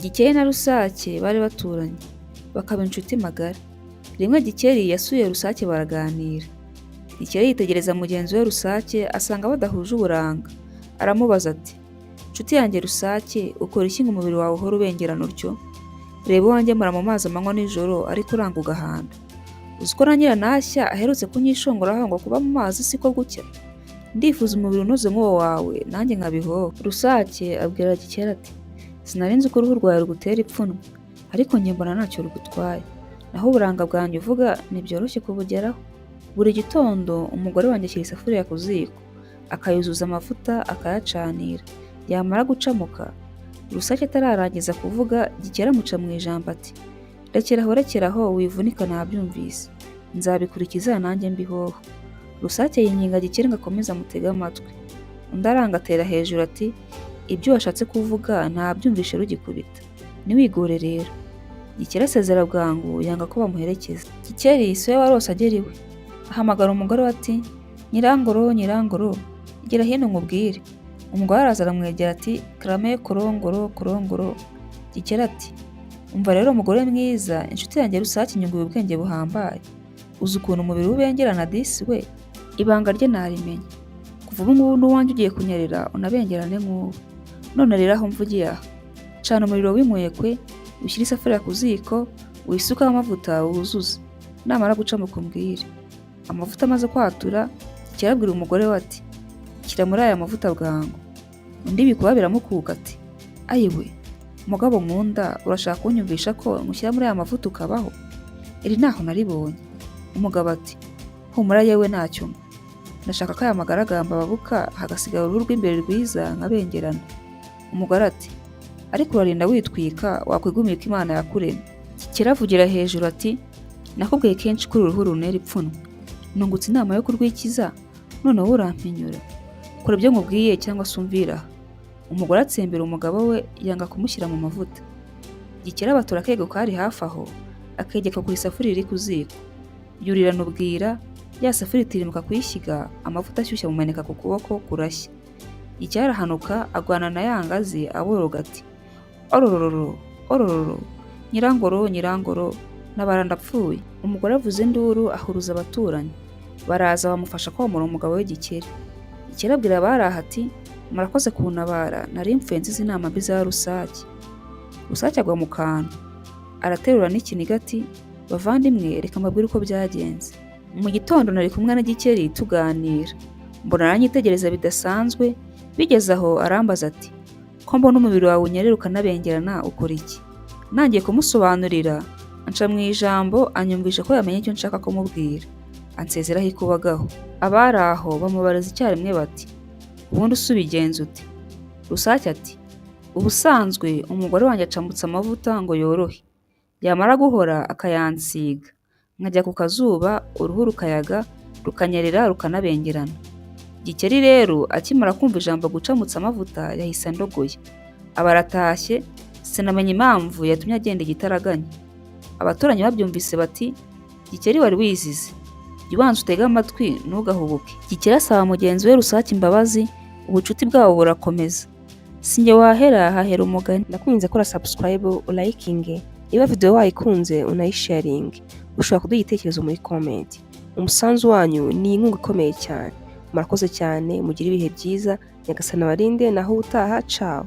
Gikeli na Rusake bari baturanye, bakaba inshuti magara. Rimwe Gikeli yasuye Rusake baraganira. Gikeli yitegereza mugenzi we Rusake asanga badahuje uburanga. Aramubaza ati: "Nshuti yanjye Rusake, ukora iki ngo umubiri wawe uhora ubengerana utyo? Reba uwanjye mara mu mazi amanywa n'ijoro ariko uranga ugahanda. Uzi ko na Nyirantashya aherutse kunyishongoraho ngo kuba mu mazi siko gucya? Ndifuza umubiri unoze nk'uwo wawe nanjye nkabihoha." Rusake abwira Gikeli ati: "Sinari nzi ko uruhu rwawe rugutera ipfunwe, ariko njye mbona ntacyo rugutwaye. Naho uburanga bwanjye uvuga ntibyoroshye kubugeraho. Buri gitondo umugore wanjye ashyira isafuriya ku ziko, akayuzuza amavuta akayacanira. Yamara gucamuka, Rusake atararangiza kuvuga, Gikeli amuca mu ijambo ati: rekeraho wivunika nabyumvise. Nzabikurikiza nanjye mbihoho." Rusake yinginga Gikeli ngo akomeze amutege amatwi. Undi aranga atera hejuru ati: "Ibyo washatse kuvuga ntabyumvishe rugikubita. Ntiwigore rero." Gikeli asezera bwangu yanga ko bamuherekeza. Gikeli si we warose agera iwe. Ahamagara umugore we ati: "Nyirangoro, Nyirangoro, gera hino nkubwire." Umugore araza aramwegera ati: "Karame korongoro, korongoro." Gikeli ati: "Umva rero mugore mwiza, inshuti yanjye Rusake inyunguye ubwenge buhambaye. Uzi ukuntu umubiri ubengerana disi we? Ibanga rye narimenya. Kuva ubu ngubu n'uwanjye ugiye kunyerera unabengerane nk'uwo. None rero aho mvugiye aha, cana umuriro w'inkwekwe, ushyire isafuriya ku ziko, wisukaho amavuta wuzuze. Namara gucamuka umbwire." Amavuta amaze kwatura, Gikeli abwira umugore we ati: "Shyira muri aya mavuta bwangu." Undi bikuba biramukuka ati: "Ayiwe, mugabo nkunda, urashaka kunyumvisha ko ngushyira muri aya mavuta ukabaho? Iri ntaho naribonye." Umugabo ati: "Humura yewe ntacyo mba. Ndashaka ko aya magaragamba babuka hagasigara uruhu rw'imbere rwiza nkabengerana." Umugore ati: "Ariko urarinda witwika, wakwigumira ko Imana yakuremye." Gikeli avugira hejuru ati: "Nakubwiye kenshi ko uru ruhu runtera ipfunwe. Nungutse inama yo kurwikiza, none wowe urampinyura. Kora ibyo nkubwiye cyangwa se umvira aha." Umugore atsembera umugabo we yanga kumushyira mu mavuta. Gikeli abatura akego kari hafi aho, akegeka ku isafuriya iri ku ziko. Yurirana ubwira, ya safuriya itirimuka kuyishyiga, amavuta ashyushye amumeneka ku kuboko kurashya. Gikeli arahanuka agwana na ya ngazi aboroga ati: "Ororororo, orororo, Nyirangoro, Nyirangoro, nabara ndapfuye." Umugore avuza induru ahuruza abaturanyi. Baraza bamufasha komora umugabo we Gikeli. Gikeli abwira abari aho ati: "Murakoze kuntabara, nari mpfuye nzize inama mbi za Rusake." Rusake agwa mu kantu. Araterura n'ikiniga ati: "Bavandimwe, reka mbabwire uko byagenze. Mu gitondo nari kumwe na Gikeli tuganira. Mbona aranyitegereza bidasanzwe, bigeze aho arambaza ati: 'Ko mbona umubiri wawe unyerera ukanabengerana ukora iki?' Nangiye kumusobanurira, anca mu ijambo anyumvisha ko yamenye icyo nshaka kumubwira. Ansezeraho ikubagaho." Abari aho bamubariza icyarimwe bati: "Ubundi usubigenza ute?" Rusake ati: "Ubusanzwe umugore wanjye acambutse amavuta ngo yorohe. Yamara guhora akayansiga. Nkajya ku kazuba, uruhu rukayaga, rukanyerera rukanabengerana." Gikeli rero akimara kumva ijambo gucamutsa amavuta yahise andogoye. Aba aratashye, sinamenya impamvu yatumye agenda igitaraganya. Abaturanyi babyumvise bati: "Gikeli wari wizize. Jya ubanza utege amatwi ntugahubuke." Gikeli asaba mugenzi we Rusake imbabazi, ubucuti bwabo burakomeza. Sinjye wahera hahera umugani. Ndakwinze kora subscribe, ulayikinge. Niba video wayikunze unayisharinge. Ushobora kuduha igitekerezo muri comment. Umusanzu wanyu ni inkunga ikomeye cyane. Murakoze cyane, mugire ibihe byiza. Nyagasani abarinde naho utaha. Ciao.